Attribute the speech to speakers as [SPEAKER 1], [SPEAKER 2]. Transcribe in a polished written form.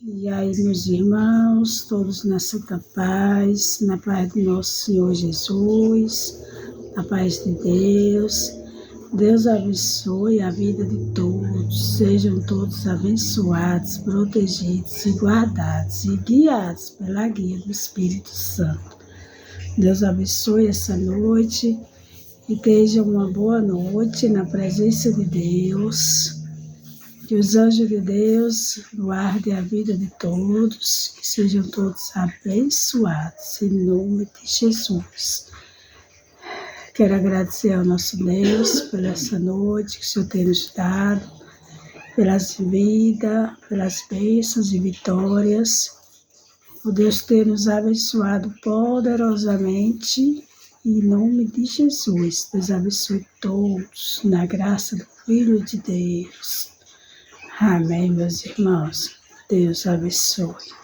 [SPEAKER 1] E aí, meus irmãos, todos na santa paz, na paz do nosso Senhor Jesus, na paz de Deus. Deus abençoe a vida de todos, sejam todos abençoados, protegidos e guardados e guiados pela guia do Espírito Santo. Deus abençoe essa noite e tenha uma boa noite na presença de Deus. Que os anjos de Deus guardem a vida de todos, que sejam todos abençoados, em nome de Jesus. Quero agradecer ao nosso Deus por essa noite que o Senhor tem nos dado, pelas vidas, pelas bênçãos e vitórias, por Deus ter nos abençoado poderosamente, em nome de Jesus. Deus abençoe todos, na graça do Filho de Deus. Amém, meus irmãos. Deus abençoe.